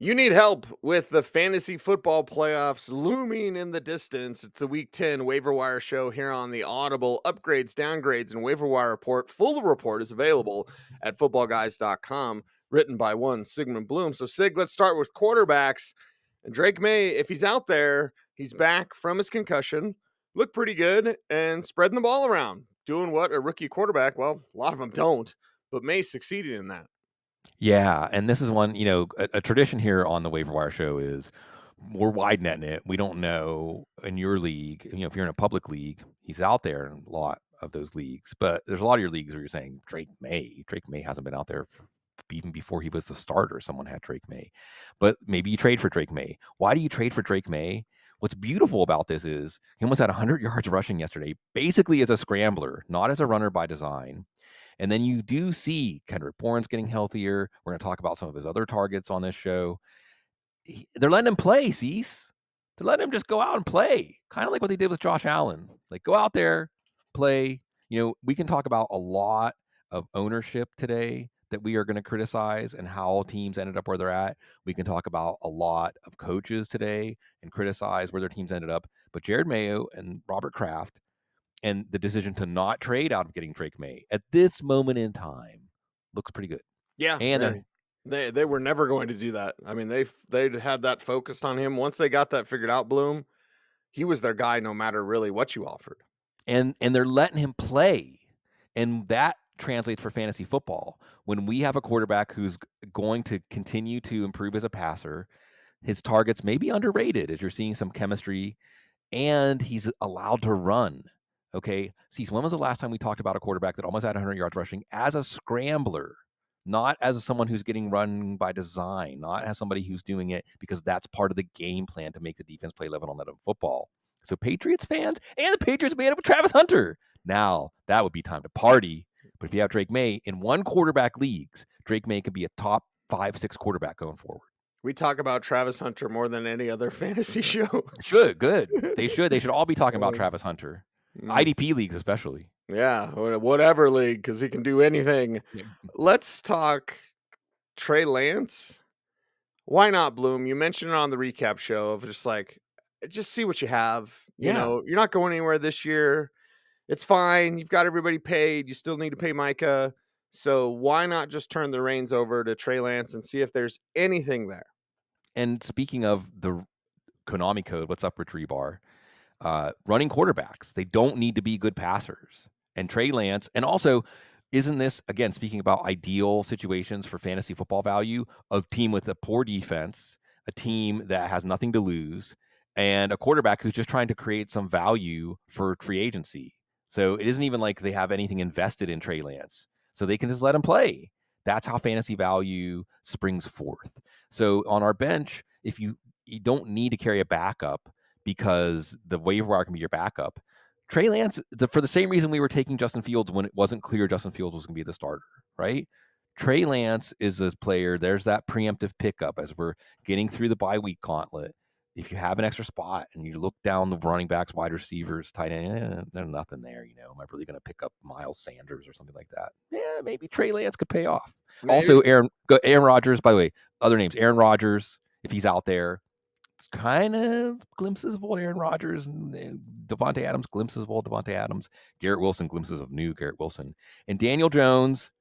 You need help with the fantasy football playoffs looming in the distance. It's the Week 10 Waiver Wire show here on the Audible. Upgrades, downgrades, and Waiver Wire report. Full report is available at footballguys.com, written by one Sigmund Bloom. So, Sig, let's start with quarterbacks. And Drake Maye, if he's out there, he's back from his concussion, looked pretty good and spreading the ball around, doing what a rookie quarterback, well, a lot of them don't, but Maye succeeded in that. Yeah, and this is one, a tradition here on the Waiver Wire show is we're wide netting it. We don't know in your league, if you're in a public league, he's out there in a lot of those leagues. But there's a lot of your leagues where you're saying Drake Maye. Drake Maye hasn't been out there even before he was the starter. Someone had Drake Maye. But maybe you trade for Drake Maye. Why do you trade for Drake Maye? What's beautiful about this is he almost had 100 yards rushing yesterday, basically as a scrambler, not as a runner by design. And then you do see Kendrick Bourne's getting healthier. We're going to talk about some of his other targets on this show. They're letting him play, Cease. They're letting him just go out and play, kind of like what they did with Josh Allen. Like, go out there, play. We can talk about a lot of ownership today that we are going to criticize and how teams ended up where they're at. We can talk about a lot of coaches today and criticize where their teams ended up. But Jared Mayo and Robert Kraft and the decision to not trade out of getting Drake Maye at this moment in time looks pretty good. Yeah, And they were never going to do that. I mean, they'd had that focused on him. Once they got that figured out, Bloom, he was their guy no matter really what you offered. and they're letting him play. And that translates for fantasy football. When we have a quarterback who's going to continue to improve as a passer, his targets may be underrated as you're seeing some chemistry, and he's allowed to run. Okay, Cease, when was the last time we talked about a quarterback that almost had 100 yards rushing as a scrambler? Not as someone who's getting run by design, not as somebody who's doing it because that's part of the game plan to make the defense play 11 on 11 football. So Patriots fans and the Patriots made up with Travis Hunter. Now that would be time to party. But if you have Drake Maye in one quarterback leagues, Drake Maye could be a top 5-6 quarterback going forward. We talk about Travis Hunter more than any other fantasy show. Should, good. They should all be talking about Travis Hunter. IDP leagues especially. Yeah, whatever league, because he can do anything. Yeah. Let's talk Trey Lance. Why not, Bloom? You mentioned it on the recap show of just see what you have. Yeah. You're not going anywhere this year. It's fine. You've got everybody paid. You still need to pay Micah. So why not just turn the reins over to Trey Lance and see if there's anything there? And speaking of the Konami code, what's up, Rich Rebar? Running quarterbacks, they don't need to be good passers. And Trey Lance, and also, isn't this, again, speaking about ideal situations for fantasy football value, a team with a poor defense, a team that has nothing to lose, and a quarterback who's just trying to create some value for free agency. So it isn't even like they have anything invested in Trey Lance. So they can just let him play. That's how fantasy value springs forth. So on our bench, if you don't need to carry a backup because the waiver wire can be your backup, Trey Lance, for the same reason we were taking Justin Fields when it wasn't clear Justin Fields was going to be the starter, right? Trey Lance is a player. There's that preemptive pickup as we're getting through the bye week gauntlet. If you have an extra spot and you look down the running backs, wide receivers, tight end, there's nothing there. Am I really going to pick up Miles Sanders or something like that? Yeah, maybe Trey Lance could pay off. Maybe. Also, Aaron Rodgers, by the way, other names, Aaron Rodgers, if he's out there, kind of glimpses of old Aaron Rodgers, and Devontae Adams, glimpses of old Devontae Adams, Garrett Wilson, glimpses of new Garrett Wilson, and Daniel Jones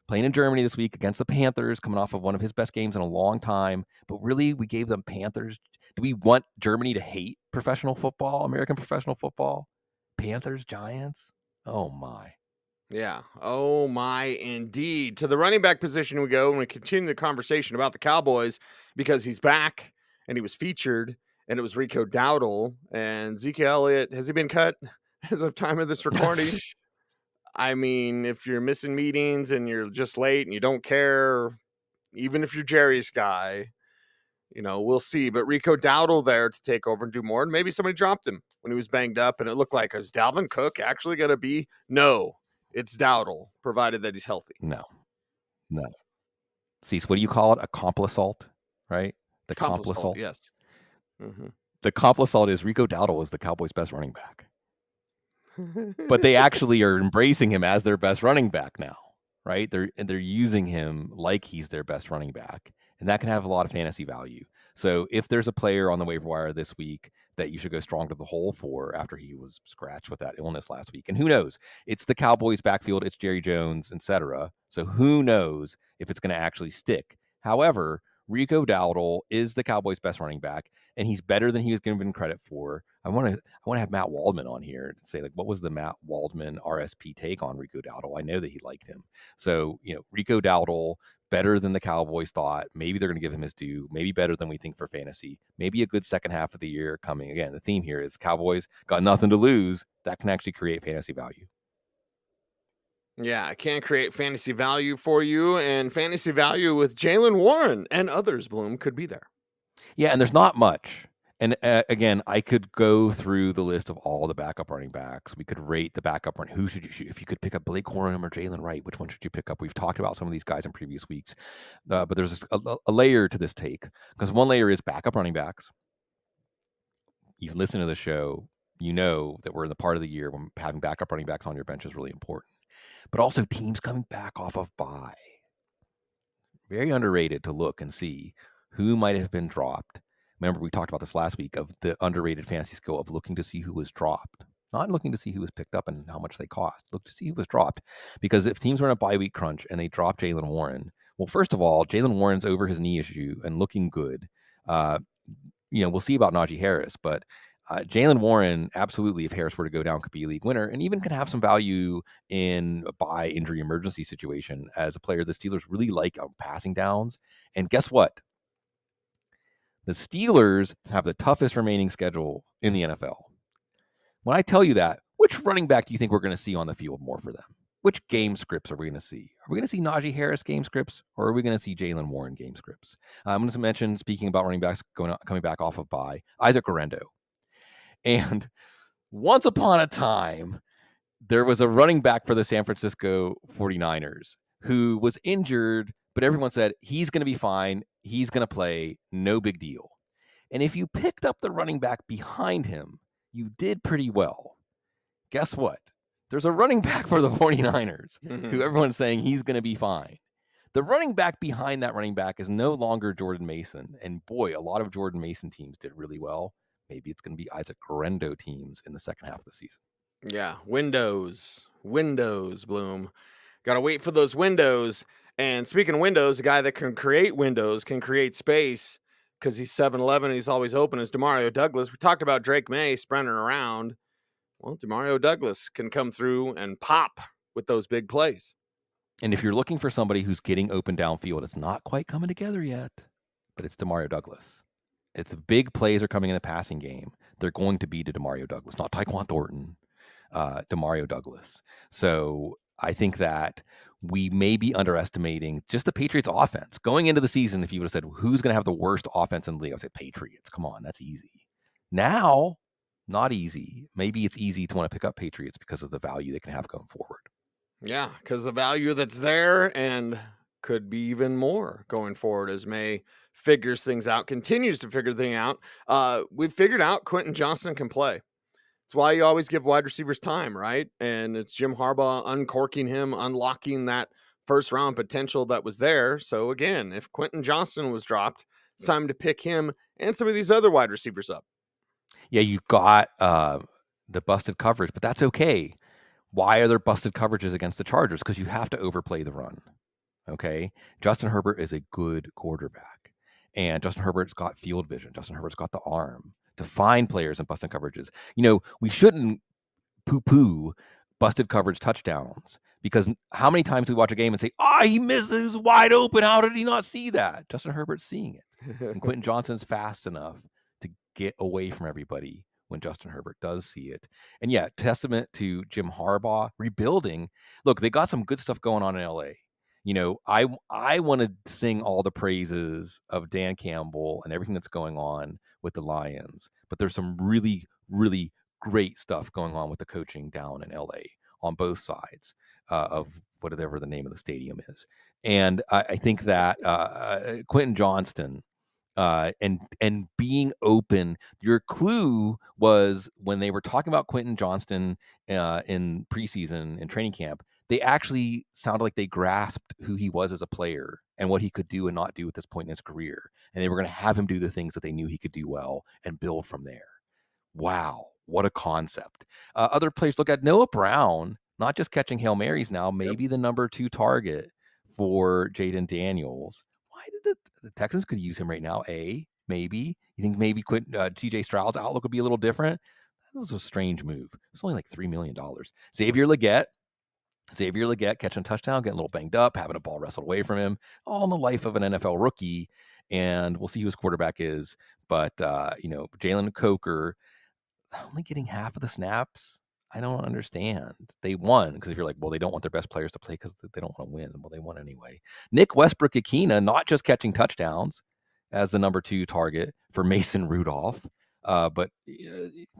playing in Germany this week against the Panthers, coming off of one of his best games in a long time. But really, we gave them Panthers. Do we want Germany to hate professional football, American professional football? Panthers, Giants? Oh, my. Yeah. Oh, my, indeed. To the running back position we go, and we continue the conversation about the Cowboys because he's back and he was featured, and it was Rico Dowdle. And Zeke Elliott, has he been cut as of time of this recording? I mean, if you're missing meetings and you're just late and you don't care, even if you're Jerry's guy, we'll see. But Rico Dowdle there to take over and do more. And maybe somebody dropped him when he was banged up, and it looked like, is Dalvin Cook actually going to be? No, it's Dowdle, provided that he's healthy. No. Cease, what do you call it? A complisalt, right? The complisalt. Yes. Mm-hmm. The complisalt is Rico Dowdle is the Cowboys' best running back. But they actually are embracing him as their best running back now, right? They're using him like he's their best running back. and that can have a lot of fantasy value. So if there's a player on the waiver wire this week that you should go strong to the hole for after he was scratched with that illness last week, and who knows, it's the Cowboys backfield, it's Jerry Jones, etc. So who knows if it's going to actually stick. However, Rico Dowdle is the Cowboys' best running back, and he's better than he was given credit for. I want to have Matt Waldman on here to say, like, what was the Matt Waldman RSP take on Rico Dowdle? I know that he liked him. So, Rico Dowdle, better than the Cowboys thought. Maybe they're going to give him his due. Maybe better than we think for fantasy. Maybe a good second half of the year coming. Again, the theme here is Cowboys got nothing to lose. That can actually create fantasy value. Yeah, I can create fantasy value for you, and fantasy value with Jaylen Warren and others, Bloom, could be there. Yeah, and there's not much. And again, I could go through the list of all the backup running backs. We could rate the backup run. Who should you shoot? If you could pick up Blake Corum or Jaylen Wright, which one should you pick up? We've talked about some of these guys in previous weeks, but there's a layer to this take, because one layer is backup running backs. You've listened to the show, you know that we're in the part of the year when having backup running backs on your bench is really important. But also teams coming back off of bye. Very underrated to look and see who might have been dropped. Remember, we talked about this last week of the underrated fantasy skill of looking to see who was dropped, not looking to see who was picked up and how much they cost. Look to see who was dropped, because if teams were in a bye week crunch and they drop Jaylen Warren, well, first of all, Jaylen Warren's over his knee issue and looking good. We'll see about Najee Harris, but Jaylen Warren, absolutely, if Harris were to go down, could be a league winner, and even can have some value in a bye injury emergency situation as a player the Steelers really like on passing downs. And guess what? The Steelers have the toughest remaining schedule in the NFL. When I tell you that, which running back do you think we're going to see on the field more for them? Which game scripts are we going to see? Are we going to see Najee Harris game scripts, or are we going to see Jaylen Warren game scripts? I'm going to mention, speaking about running backs coming back off of bye, Isaac Guerendo. And once upon a time, there was a running back for the San Francisco 49ers who was injured, but everyone said he's going to be fine. He's going to play. No big deal. And if you picked up the running back behind him, you did pretty well. Guess what? There's a running back for the 49ers who everyone's saying he's going to be fine. The running back behind that running back is no longer Jordan Mason. And boy, a lot of Jordan Mason teams did really well. Maybe it's going to be Isaac Guerendo teams in the second half of the season. Yeah, windows, Bloom. Got to wait for those windows. And speaking of windows, a guy that can create windows, can create space, because he's 7'11", he's always open, is Demario Douglas. We talked about Drake Maye sprinting around. Well, Demario Douglas can come through and pop with those big plays. And if you're looking for somebody who's getting open downfield, it's not quite coming together yet, but it's Demario Douglas. It's the big plays are coming in the passing game. They're going to be to Demario Douglas, not Tyquan Thornton, Demario Douglas. So I think that we may be underestimating just the Patriots offense. Going into the season, if you would have said, who's going to have the worst offense in the league? I would say Patriots. Come on, that's easy. Now, not easy. Maybe it's easy to want to pick up Patriots because of the value they can have going forward. Yeah, because the value that's there and could be even more going forward as Maye figures things out, continues to figure things out. We've figured out Quentin Johnston can play. It's why you always give wide receivers time, right? And it's Jim Harbaugh uncorking him, unlocking that first round potential that was there. So again, if Quentin Johnston was dropped, it's time to pick him and some of these other wide receivers up. Yeah, you got the busted coverage, but that's okay. Why are there busted coverages against the Chargers? Because you have to overplay the run. Okay. Justin Herbert is a good quarterback, and Justin Herbert's got field vision. Justin Herbert's got the arm to find players in busted coverages. We shouldn't poo-poo busted coverage touchdowns, because how many times do we watch a game and say, he missed, it was wide open. How did he not see that? Justin Herbert's seeing it. And Quentin Johnston's fast enough to get away from everybody when Justin Herbert does see it. And yeah, testament to Jim Harbaugh rebuilding. Look, they got some good stuff going on in LA. I want to sing all the praises of Dan Campbell and everything that's going on with the Lions, but there's some really, really great stuff going on with the coaching down in LA on both sides of whatever the name of the stadium is. And I think that Quentin Johnston, and being open. Your clue was when they were talking about Quentin Johnston in preseason and training camp, they actually sounded like they grasped who he was as a player and what he could do and not do at this point in his career. And they were going to have him do the things that they knew he could do well and build from there. Wow, what a concept. Other players look at Noah Brown, not just catching Hail Marys now, maybe the number 2 target for Jaden Daniels. Why did the Texans could use him right now? Maybe. You think maybe TJ Stroud's outlook would be a little different? That was a strange move. It was only like $3 million. Xavier Leggette catching a touchdown, getting a little banged up, having a ball wrestled away from him, all in the life of an NFL rookie. And we'll see who his quarterback is. But, Jalen Coker only getting half of the snaps. I don't understand. They won because if you're like, well, they don't want their best players to play because they don't want to win. Well, they won anyway. Nick Westbrook-Ikhine not just catching touchdowns as the number 2 target for Mason Rudolph, but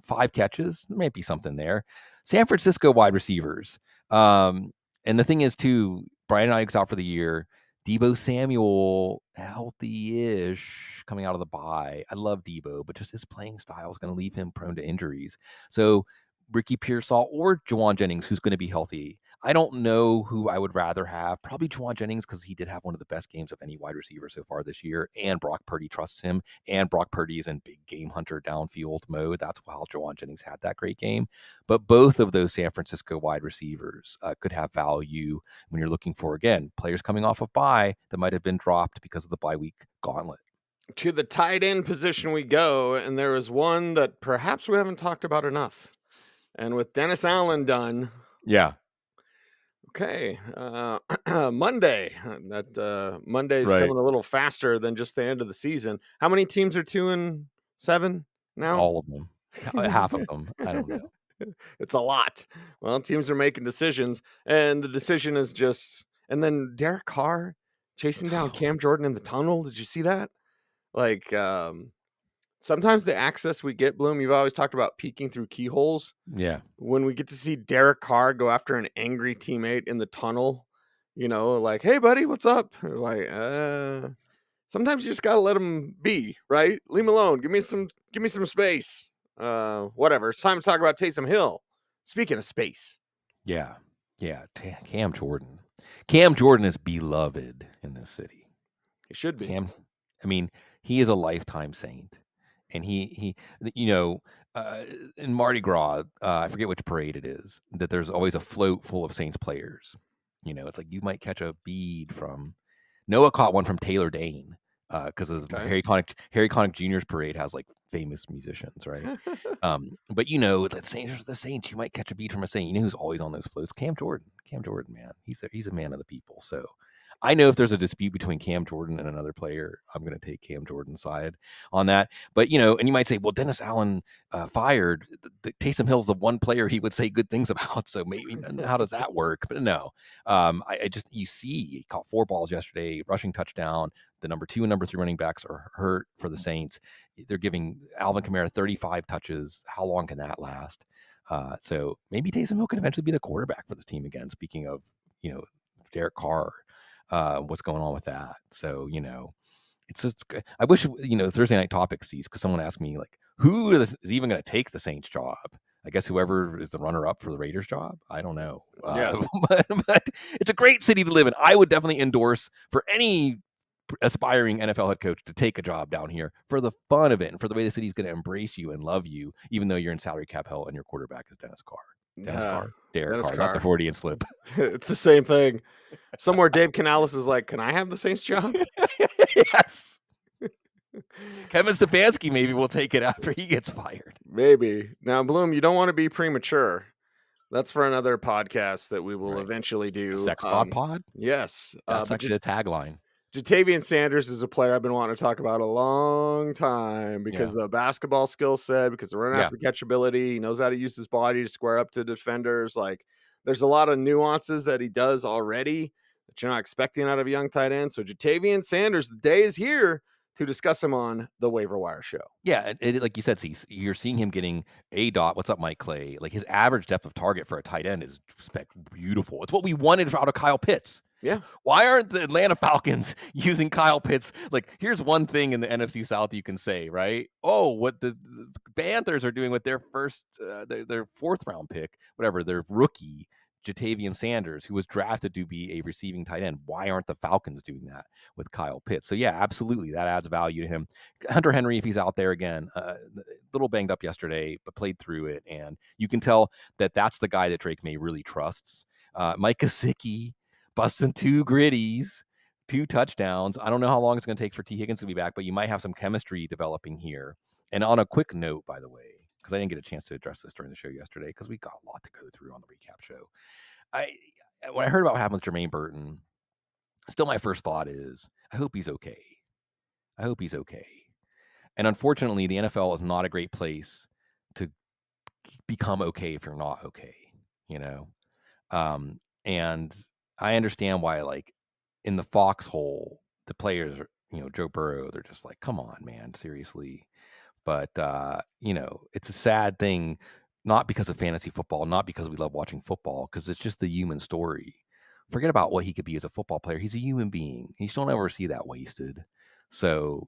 5 catches. There might be something there. San Francisco wide receivers. And the thing is, too, Brian Ayuk's out for the year. Deebo Samuel, healthy-ish, coming out of the bye. I love Deebo, but just his playing style is going to leave him prone to injuries. So Ricky Pearsall or Juwan Jennings, who's going to be healthy. I don't know who I would rather have. Probably Juwan Jennings because he did have one of the best games of any wide receiver so far this year, and Brock Purdy trusts him, and Brock Purdy is in big game hunter downfield mode. That's how Juwan Jennings had that great game. But both of those San Francisco wide receivers could have value when you're looking for, again, players coming off of bye that might have been dropped because of the bye week gauntlet. To the tight end position we go, and there is one that perhaps we haven't talked about enough. And with Dennis Allen done, Yeah. okay, Monday. Monday's Right. coming a little faster than just the end of the season. How many teams are 2-7 now? All of them. Half of them. I don't know. It's a lot. Well, teams are making decisions, and the decision is just. And then Derek Carr chasing down Cam Jordan in the tunnel. Did you see that? Like, sometimes the access we get, Bloom, you've always talked about peeking through keyholes. Yeah. When we get to see Derek Carr go after an angry teammate in the tunnel, like, hey, buddy, what's up? Like, sometimes you just got to let him be, right? Leave him alone. Give me some space. Whatever. It's time to talk about Taysom Hill. Speaking of space. Yeah. Yeah. Cam Jordan. Cam Jordan is beloved in this city. He should be. He is a lifetime Saint. And he in Mardi Gras, I forget which parade it is, that there's always a float full of Saints players. It's like you might catch a bead from Noah caught one from Taylor Dane because Harry Connick Jr.'s parade has like famous musicians, right? But the Saints, you might catch a bead from a Saint. You know who's always on those floats? Cam Jordan, man. He's a man of the people. So I know if there's a dispute between Cam Jordan and another player, I'm going to take Cam Jordan's side on that. But, and you might say, well, Dennis Allen fired. Taysom Hill's the one player he would say good things about. So maybe how does that work? But no, you see, he caught 4 balls yesterday, rushing touchdown. The number 2 and number 3 running backs are hurt for the Saints. They're giving Alvin Kamara 35 touches. How long can that last? So maybe Taysom Hill could eventually be the quarterback for this team again. Speaking of, Derek Carr. What's going on with that? So, it's I wish, Thursday Night Topics sees, because someone asked me, like, who is even going to take the Saints job? I guess whoever is the runner-up for the Raiders job. I don't know. Yeah. But it's a great city to live in. I would definitely endorse for any aspiring NFL head coach to take a job down here for the fun of it and for the way the city's going to embrace you and love you, even though you're in salary cap hell and your quarterback is Derek Carr. That's a Freudian slip. It's the same thing. Somewhere Dave Canales is like, can I have the Saints job? Yes. Kevin Stefanski maybe will take it after he gets fired. Maybe. Now, Bloom, you don't want to be premature. That's for another podcast that we will eventually do. Sex Pod? Yes. That's actually the tagline. Jatavian Sanders is a player I've been wanting to talk about a long time because the basketball skill set, because the run after catchability, he knows how to use his body to square up to defenders. Like, there's a lot of nuances that he does already that you're not expecting out of a young tight end. So Jatavian Sanders, the day is here to discuss him on the Waiver Wire show. Yeah, like you said, Cecil, you're seeing him getting a dot. What's up, Mike Clay? Like, his average depth of target for a tight end is beautiful. It's what we wanted out of Kyle Pitts. Yeah. Why aren't the Atlanta Falcons using Kyle Pitts? Like, here's one thing in the NFC South you can say, right? Oh, what the Panthers are doing with their first, their 4th round pick, whatever, their rookie, Jatavian Sanders, who was drafted to be a receiving tight end. Why aren't the Falcons doing that with Kyle Pitts? So yeah, absolutely, that adds value to him. Hunter Henry, if he's out there again, a little banged up yesterday, but played through it, and you can tell that that's the guy that Drake Maye really trusts. Mike Gesicki busting 2 gritties, 2 touchdowns. I don't know how long it's going to take for T. Higgins to be back, but you might have some chemistry developing here. And on a quick note, by the way, because I didn't get a chance to address this during the show yesterday, because we got a lot to go through on the recap show. When I heard about what happened with Jermaine Burton, still my first thought is, I hope he's okay. I hope he's okay. And unfortunately, the NFL is not a great place to become okay if you're not okay, you know? And I understand why, like, in the foxhole, the players are, Joe Burrow, they're just like, come on, man, seriously. But, it's a sad thing, not because of fantasy football, not because we love watching football, because it's just the human story. Forget about what he could be as a football player. He's a human being. You just don't ever see that wasted. So,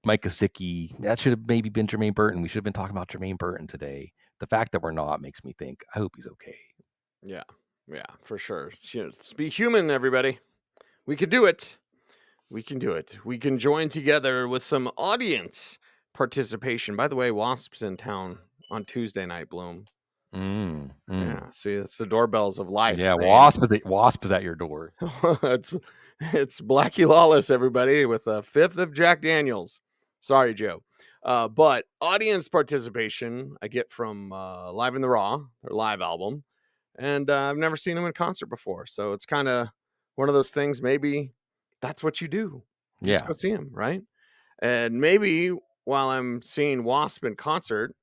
Mike Gesicki, that should have maybe been Jermaine Burton. We should have been talking about Jermaine Burton today. The fact that we're not makes me think, I hope he's okay. Yeah, for sure. Let's be human, everybody. We can do it. We can do it. We can join together with some audience participation. By the way, Wasp's in town on Tuesday night, Bloom. Yeah, see, it's the doorbells of life. Yeah, saying, Wasp is at your door. it's Blackie Lawless, everybody, with a 5th of Jack Daniels. Sorry, Joe. But audience participation I get from Live in the Raw, their live album. And I've never seen them in concert before. So it's kind of one of those things. Maybe that's what you do. Just go see them, right? And maybe while I'm seeing Wasp in concert,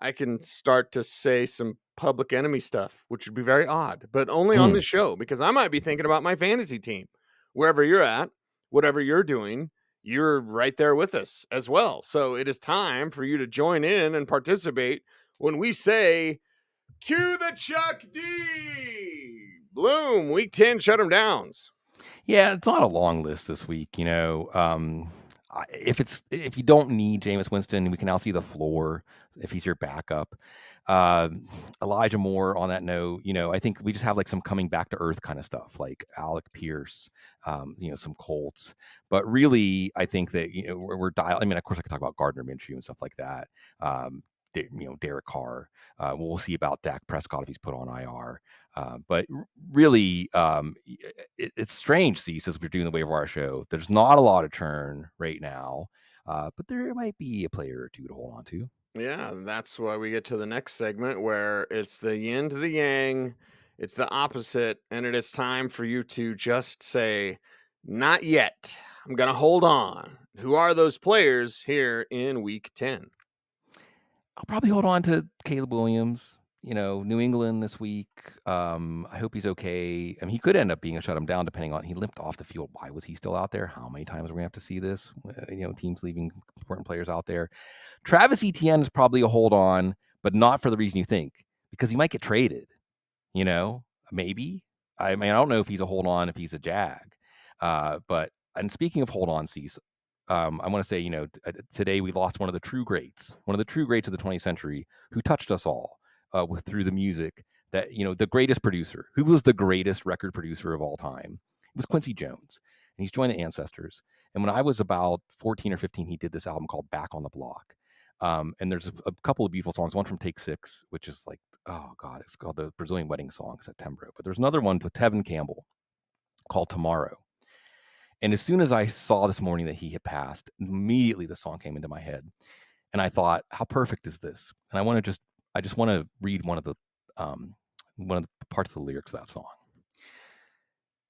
I can start to say some Public Enemy stuff, which would be very odd, but only on this show, because I might be thinking about my fantasy team. Wherever you're at, whatever you're doing, you're right there with us as well. So it is time for you to join in and participate when we say, cue the Chuck D. Bloom, week 10 shut 'em downs. Yeah, it's not a long list this week, if you don't need Jameis Winston, we can now see the floor if he's your backup. Elijah Moore, on that note, I think we just have like some coming back to earth kind of stuff, like Alec Pierce, some Colts. But really, I think that we're dialed. I mean, of course, I could talk about Gardner Minshew and stuff like that. Derek Carr. We'll see about Dak Prescott if he's put on IR. But really, it's strange, Cecil, as we're doing the Waiver Wire show. There's not a lot of churn right now, but there might be a player or two to hold on to. Yeah, that's why we get to the next segment where it's the yin to the yang. It's the opposite. And it is time for you to just say, not yet. I'm going to hold on. Who are those players here in week 10? I'll probably hold on to Caleb Williams. New England this week. I hope he's okay. I mean, he could end up being a shut him down depending on he limped off the field. Why was he still out there? How many times are we gonna have to see this? Teams leaving important players out there. Travis Etienne is probably a hold on, but not for the reason you think, because he might get traded. Maybe. I mean, I don't know if he's a hold on if he's a Jag. And speaking of hold on, Cecil, I want to say, today we lost one of the true greats of the 20th century who touched us all through the music. That, the greatest producer, who was the greatest record producer of all time, it was Quincy Jones. And he's joined the Ancestors. And when I was about 14 or 15, he did this album called Back on the Block. And there's a couple of beautiful songs, one from Take 6, which is like, oh God, it's called the Brazilian Wedding Song, September. But there's another one with Tevin Campbell called Tomorrow. And as soon as I saw this morning that he had passed, immediately the song came into my head. And I thought, how perfect is this? And I just want to read one of the parts of the lyrics of that song.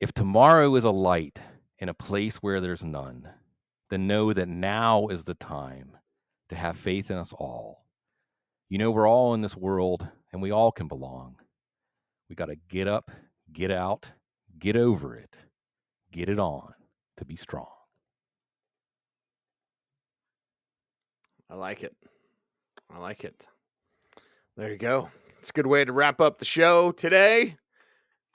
If tomorrow is a light in a place where there's none, then know that now is the time to have faith in us all. We're all in this world and we all can belong. We got to get up, get out, get over it, get it on to be strong. I like it. There you go. It's a good way to wrap up the show today.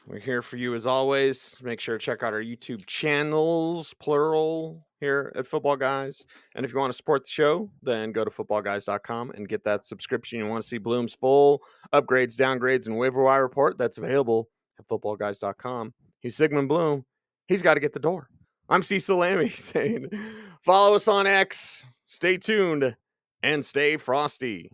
We're here for you as always. Make sure to check out our YouTube channels, plural, here at Football Guys. And if you want to support the show, then go to footballguys.com and get that subscription. You want to see Bloom's full upgrades, downgrades, and waiver wire report, that's available at footballguys.com. He's Sigmund Bloom. He's got to get the door. I'm Cecil Lammey saying, follow us on X, stay tuned, and stay frosty.